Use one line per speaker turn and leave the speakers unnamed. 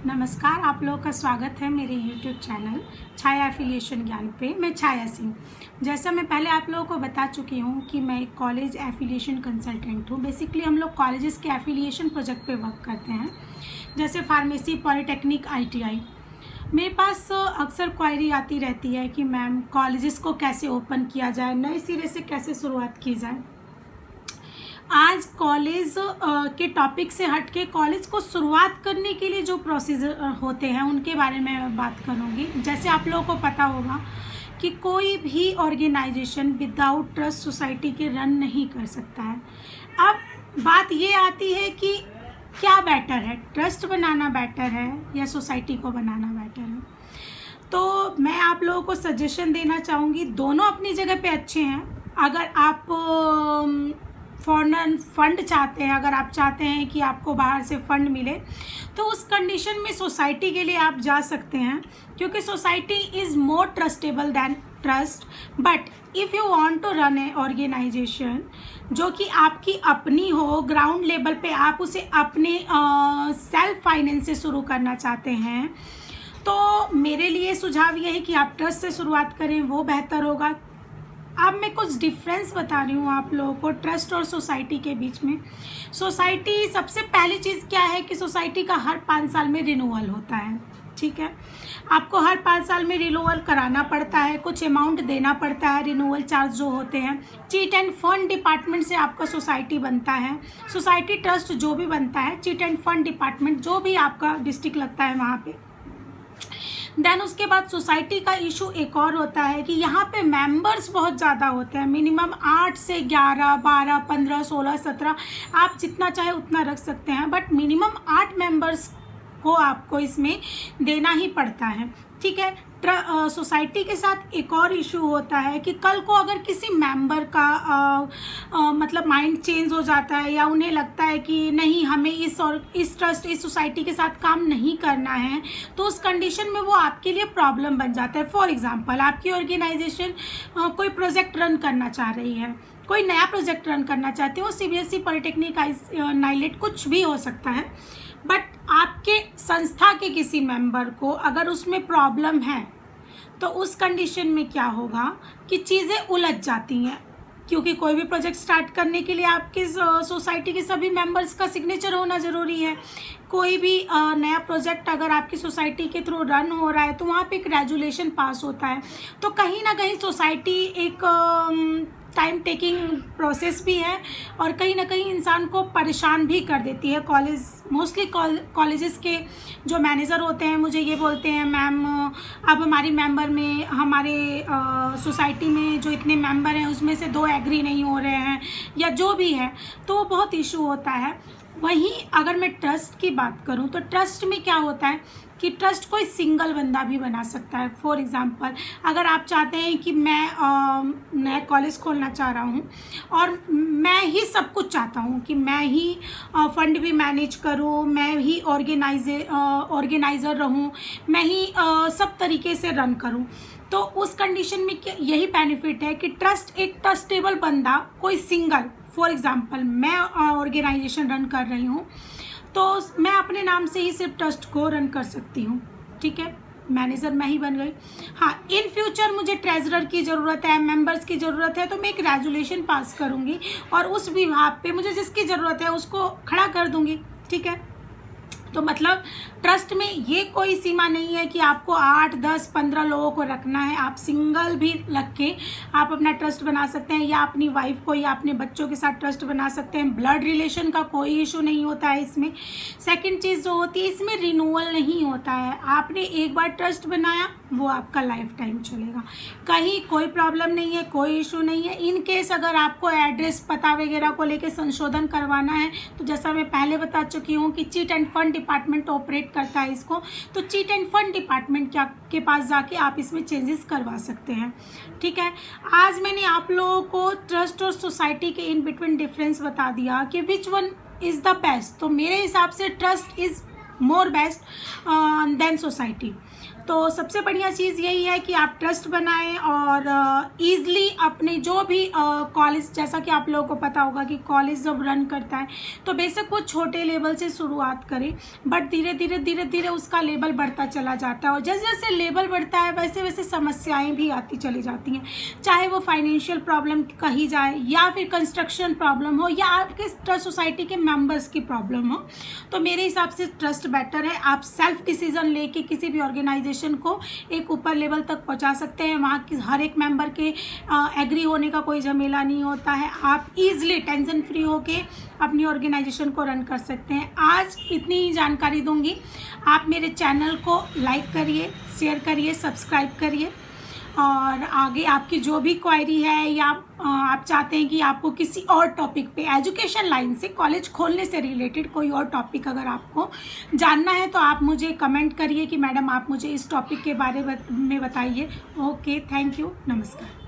नमस्कार, आप लोगों का स्वागत है मेरे YouTube चैनल छाया एफिलिएशन ज्ञान पे। मैं छाया सिंह। जैसा मैं पहले आप लोगों को बता चुकी हूँ कि मैं एक कॉलेज एफिलिएशन कंसल्टेंट हूँ। बेसिकली हम लोग कॉलेजेस के एफिलिएशन प्रोजेक्ट पे वर्क करते हैं, जैसे फार्मेसी, पॉलिटेक्निक, ITI। मेरे पास अक्सर क्वायरी आती रहती है कि मैम कॉलेजेस को कैसे ओपन किया जाए, नए सिरे से कैसे शुरुआत की जाए। आज कॉलेज के टॉपिक से हट के कॉलेज को शुरुआत करने के लिए जो प्रोसीजर होते हैं उनके बारे में मैं बात करूँगी। जैसे आप लोगों को पता होगा कि कोई भी ऑर्गेनाइजेशन विदाउट ट्रस्ट सोसाइटी के रन नहीं कर सकता है। अब बात ये आती है कि क्या बेटर है, ट्रस्ट बनाना बेटर है या सोसाइटी को बनाना बेटर है। तो मैं आप लोगों को सजेशन देना चाहूँगी, दोनों अपनी जगह पे अच्छे हैं। अगर आप फॉरेन फंड चाहते हैं, अगर आप चाहते हैं कि आपको बाहर से फंड मिले, तो उस कंडीशन में सोसाइटी के लिए आप जा सकते हैं, क्योंकि society is more trustable than trust. But if you want to run a organization जो कि आपकी अपनी हो, ग्राउंड लेवल पे आप उसे अपने सेल्फ फाइनेंस से शुरू करना चाहते हैं, तो मेरे लिए सुझाव ये है कि आप ट्रस्ट से शुरुआत करें, वो बेहतर होगा। अब मैं कुछ डिफरेंस बता रही हूँ आप लोगों को ट्रस्ट और सोसाइटी के बीच में। सोसाइटी, सबसे पहली चीज़ क्या है कि सोसाइटी का हर 5 साल में रिन्यूअल होता है। ठीक है, आपको हर 5 साल में रिन्यूअल कराना पड़ता है, कुछ अमाउंट देना पड़ता है, रिन्यूअल चार्ज जो होते हैं। चीट एंड फंड डिपार्टमेंट से आपका सोसाइटी बनता है, सोसाइटी ट्रस्ट जो भी बनता है, चीट एंड फंड डिपार्टमेंट जो भी आपका डिस्ट्रिक्ट लगता है वहाँ पे। देन उसके बाद सोसाइटी का इशू एक और होता है कि यहाँ पे मेंबर्स बहुत ज़्यादा होते हैं, मिनिमम 8 से 11, 12, 15, 16, 17, आप जितना चाहे उतना रख सकते हैं, बट मिनिमम 8 मेंबर्स को आपको इसमें देना ही पड़ता है। ठीक है, सोसाइटी के साथ एक और इशू होता है कि कल को अगर किसी मेंबर का मतलब माइंड चेंज हो जाता है या उन्हें लगता है कि नहीं हमें इस ट्रस्ट, इस सोसाइटी के साथ काम नहीं करना है, तो उस कंडीशन में वो आपके लिए प्रॉब्लम बन जाता है। फॉर एग्जांपल, आपकी ऑर्गेनाइजेशन कोई प्रोजेक्ट रन करना चाह रही है, कोई नया प्रोजेक्ट रन करना चाहते हो, CBSE, पॉलिटेक्निक, नाइलेट, कुछ भी हो सकता है, बट आपके संस्था के किसी मेंबर को अगर उसमें प्रॉब्लम है, तो उस कंडीशन में क्या होगा कि चीज़ें उलझ जाती हैं, क्योंकि कोई भी प्रोजेक्ट स्टार्ट करने के लिए आपके सोसाइटी के सभी मेंबर्स का सिग्नेचर होना ज़रूरी है। कोई भी नया प्रोजेक्ट अगर आपकी सोसाइटी के थ्रू रन हो रहा है, तो वहाँ पे एक रेजुलेशन पास होता है, तो कहीं ना कहीं सोसाइटी एक टाइम टेकिंग प्रोसेस भी है और कहीं ना कहीं इंसान को परेशान भी कर देती है। मोस्टली कॉलेजेस के जो मैनेजर होते हैं मुझे ये बोलते हैं, मैम अब हमारी मेंबर में, हमारे सोसाइटी में जो इतने मेंबर हैं उसमें से 2 एग्री नहीं हो रहे हैं या जो भी है, तो बहुत इशू होता है। वहीं अगर मैं ट्रस्ट की बात करूं, तो ट्रस्ट में क्या होता है कि ट्रस्ट कोई सिंगल बंदा भी बना सकता है। फॉर एग्जांपल, अगर आप चाहते हैं कि मैं नया कॉलेज खोलना चाह रहा हूँ और मैं ही सब कुछ चाहता हूँ कि मैं ही फंड भी मैनेज करूँ, मैं ही ऑर्गेनाइज़र रहूँ, मैं ही सब तरीके से रन करूँ, तो उस कंडीशन में यही बेनिफिट है कि ट्रस्ट, एक ट्रस्टेबल बंदा, कोई सिंगल, फॉर एग्जांपल मैं ऑर्गेनाइजेशन रन कर रही हूँ, तो मैं अपने नाम से ही सिर्फ ट्रस्ट को रन कर सकती हूँ। ठीक है, मैनेजर मैं ही बन गई। हाँ, इन फ्यूचर मुझे ट्रेजरर की ज़रूरत है, मेंबर्स की ज़रूरत है, तो मैं एक रेजुलेशन पास करूँगी और उस विभाग पे मुझे जिसकी ज़रूरत है उसको खड़ा कर दूँगी। ठीक है, तो मतलब ट्रस्ट में ये कोई सीमा नहीं है कि आपको 8, 10, 15 लोगों को रखना है। आप सिंगल भी रख के आप अपना ट्रस्ट बना सकते हैं, या अपनी वाइफ को या अपने बच्चों के साथ ट्रस्ट बना सकते हैं। ब्लड रिलेशन का कोई इशू नहीं होता है इसमें। सेकंड चीज़ जो होती है, इसमें रिन्यूअल नहीं होता है। आपने एक बार ट्रस्ट बनाया, वो आपका लाइफ टाइम चलेगा, कहीं कोई प्रॉब्लम नहीं है, कोई इशू नहीं है। इन केस अगर आपको एड्रेस, पता वगैरह को लेके संशोधन करवाना है, तो जैसा मैं पहले बता चुकी हूँ कि cheat end fund department operate करता है इसको, तो चीट एंड फंड डिपार्टमेंट के पास जाके आप इसमें चेंजेस करवा सकते हैं। ठीक है, आज मैंने आप लोगों को ट्रस्ट और सोसाइटी के इन बिटवीन डिफरेंस बता दिया कि which one is the best. तो मेरे हिसाब से trust is more best than society. तो तो सबसे बढ़िया चीज़ यही है कि आप ट्रस्ट बनाएं और ईज़िली अपने जो भी कॉलेज, जैसा कि आप लोगों को पता होगा कि कॉलेज जब रन करता है तो बेशक वो छोटे लेवल से शुरुआत करे, बट धीरे धीरे उसका लेवल बढ़ता चला जाता है, और जैसे जैसे लेवल बढ़ता है वैसे वैसे समस्याएं भी आती चली जाती हैं, चाहे वो फाइनेंशियल प्रॉब्लम कही जाए या फिर कंस्ट्रक्शन प्रॉब्लम हो या आपके ट्रस्ट सोसाइटी के मेंबर्स की प्रॉब्लम हो। तो मेरे हिसाब से ट्रस्ट बेटर है। आप सेल्फ डिसीजन लेके किसी भी ऑर्गेनाइजेशन को एक ऊपर लेवल तक पहुंचा सकते हैं। वहाँ की हर एक मेंबर के एग्री होने का कोई झमेला नहीं होता है। आप ईजिली टेंशन फ्री होके अपनी ऑर्गेनाइजेशन को रन कर सकते हैं। आज इतनी ही जानकारी दूंगी। आप मेरे चैनल को लाइक करिए, शेयर करिए, सब्सक्राइब करिए, और आगे आपकी जो भी क्वायरी है या आप चाहते हैं कि आपको किसी और टॉपिक पे एजुकेशन लाइन से, कॉलेज खोलने से रिलेटेड कोई और टॉपिक अगर आपको जानना है तो आप मुझे कमेंट करिए कि मैडम आप मुझे इस टॉपिक के बारे में बताइए। ओके, थैंक यू, नमस्कार।